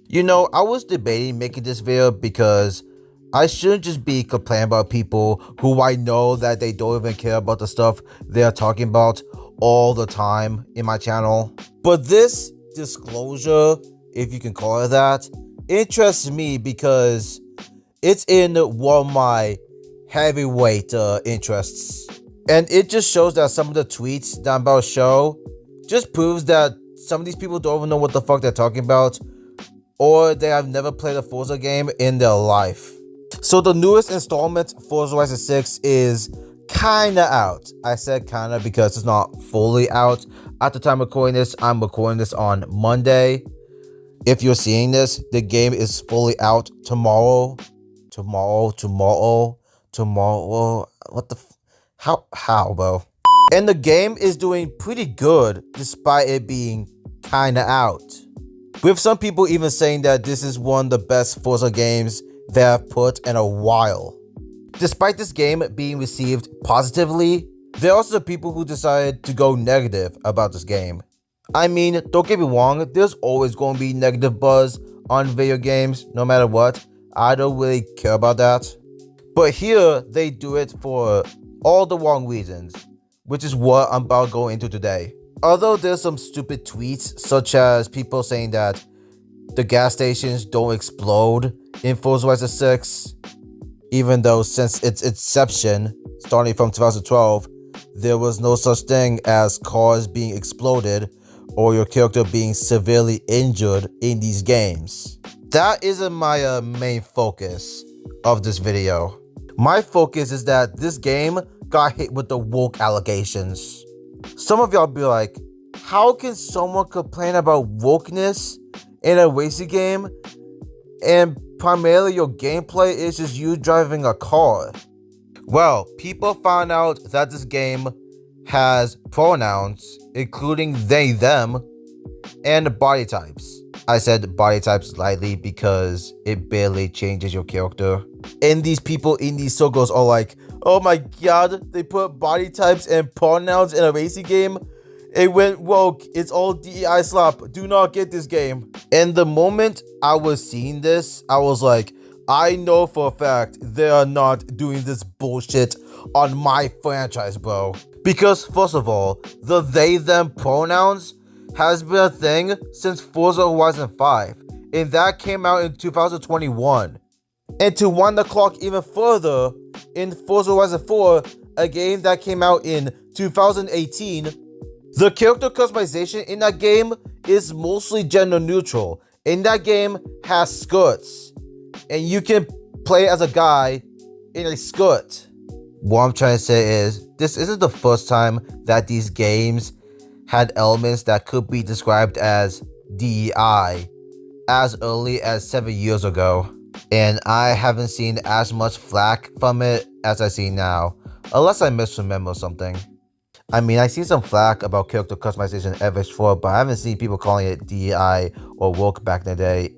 You know, I was debating making this video because I shouldn't just be complaining about people who I know that they don't even care about the stuff they're talking about all the time in my channel. But this disclosure, if you can call it that, interests me because it's in one of my heavyweight interests. And it just shows that some of the tweets that I'm about to show just proves that some of these people don't even know what the fuck they're talking about, or they have never played a Forza game in their life. So the newest installment, Forza Horizon 6, is kinda out. I said kinda because it's not fully out. At the time of recording this, I'm recording this on Monday. If you're seeing this, the game is fully out tomorrow. Tomorrow. What the how, bro? And the game is doing pretty good despite it being kinda out. With some people even saying that this is one of the best Forza games they have put in a while. Despite this game being received positively, there are also people who decided to go negative about this game. I mean, don't get me wrong, there's always going to be negative buzz on video games, no matter what. I don't really care about that. But here, they do it for all the wrong reasons, which is what I'm about to go into today. Although there's some stupid tweets, such as people saying that the gas stations don't explode in Forza Horizon 6, even though since its inception, starting from 2012, there was no such thing as cars being exploded or your character being severely injured in these games. That isn't my main focus of this video. My focus is that this game got hit with the woke allegations. Some of y'all be like, how can someone complain about wokeness in a racing game and primarily your gameplay is just you driving a car? Well, people found out that this game has pronouns, including they, them, and body types. I said body types lightly because it barely changes your character. And these people in these circles are like, oh my god, they put body types and pronouns in a racing game? It went woke, it's all DEI slap, do not get this game. And the moment I was seeing this, I was like, I know for a fact they are not doing this bullshit on my franchise, bro. Because first of all, the they, them pronouns has been a thing since Forza Horizon 5, and that came out in 2021. And to wind the clock even further, in Forza Horizon 4, a game that came out in 2018, the character customization in that game is mostly gender neutral. And that game has skirts, and you can play as a guy in a skirt. What I'm trying to say is, this isn't the first time that these games had elements that could be described as DEI as early as 7 years ago. And I haven't seen as much flack from it as I see now, unless I misremember something. I mean, I see some flack about character customization in FH4, but I haven't seen people calling it DEI or woke back in the day,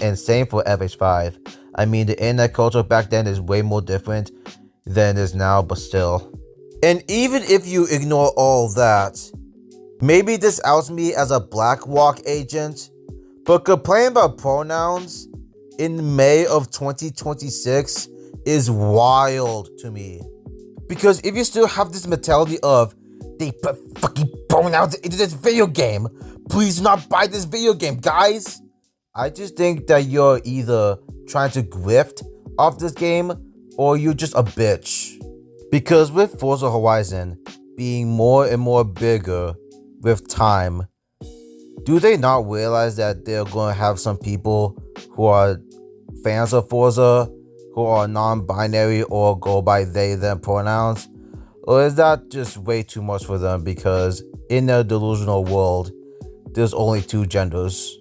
and same for FH5. I mean, the internet culture back then is way more different than it is now, but still. And even if you ignore all that, maybe this outs me as a black walk agent, but complaining about pronouns in May of 2026 is wild to me. Because if you still have this mentality of, they put fucking pronouns into this video game, please do not buy this video game, guys. I just think that you're either trying to grift off this game or you're just a bitch. Because with Forza Horizon being more and more bigger with time, do they not realize that they're going to have some people who are fans of Forza who are non-binary or go by they, them pronouns? Or is that just way too much for them because in their delusional world, there's only two genders?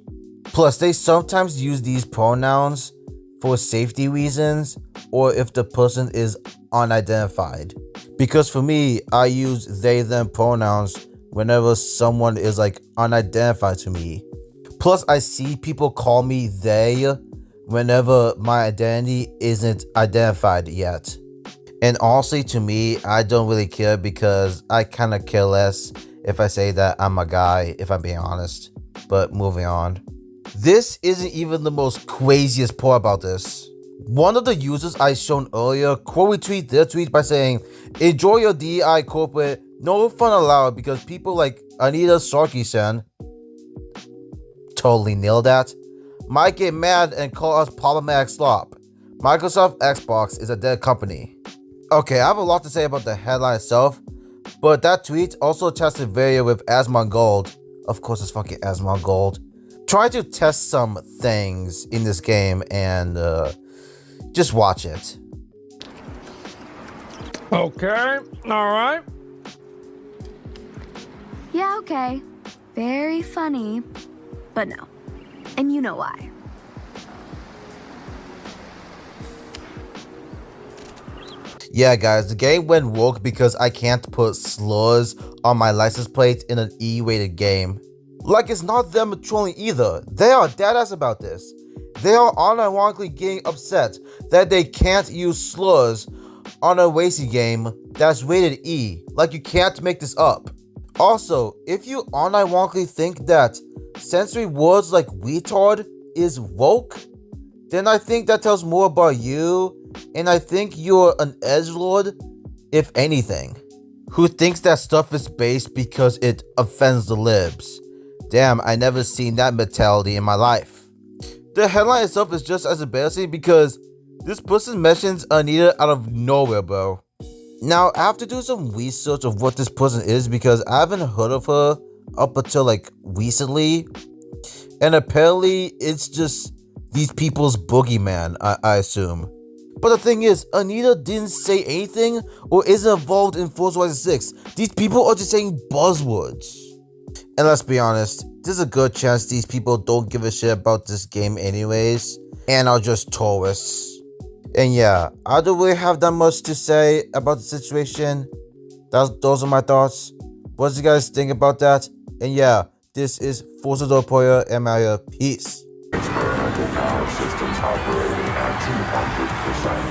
Plus, they sometimes use these pronouns for safety reasons or if the person is unidentified. Because for me, I use they, them pronouns whenever someone is like unidentified to me. Plus, I see people call me they whenever my identity isn't identified yet. And honestly, to me, I don't really care because I kind of care less if I say that I'm a guy, if I'm being honest. But moving on. This isn't even the most craziest part about this. One of the users I shown earlier quote retweet their tweet by saying, "Enjoy your DEI corporate, no fun allowed because people like Anita Sarkeesian." Totally nailed that. Might get mad and call us problematic slop. Microsoft Xbox is a dead company. Okay, I have a lot to say about the headline itself, but that tweet also tested video with Asmongold. Of course, it's fucking Asmongold. Trying to test some things in this game and just watch it. Okay, alright. Yeah, okay. Very funny. But no. And you know why. Yeah, guys, the game went woke because I can't put slurs on my license plate in an E-rated game. Like, it's not them trolling either. They are deadass about this. They are unironically getting upset that they can't use slurs on a racing game that's rated E. Like, you can't make this up. Also, if you unironically think that censoring words like retard is woke, then I think that tells more about you, and I think you're an edgelord, if anything, who thinks that stuff is based because it offends the libs. Damn, I never seen that mentality in my life. The headline itself is just as embarrassing because this person mentions Anita out of nowhere, bro. Now, I have to do some research of what this person is because I haven't heard of her up until like recently. And apparently it's just these people's boogeyman, I assume. But the thing is, Anita didn't say anything or isn't involved in Forza Horizon 6. These people are just saying buzzwords. And let's be honest, there's a good chance these people don't give a shit about this game anyways, and are just tourists. And yeah, I don't really have that much to say about the situation. Those are my thoughts. What do you guys think about that? And yeah, this is Forza Horizon and Peace. Experimental power systems operating at 200%.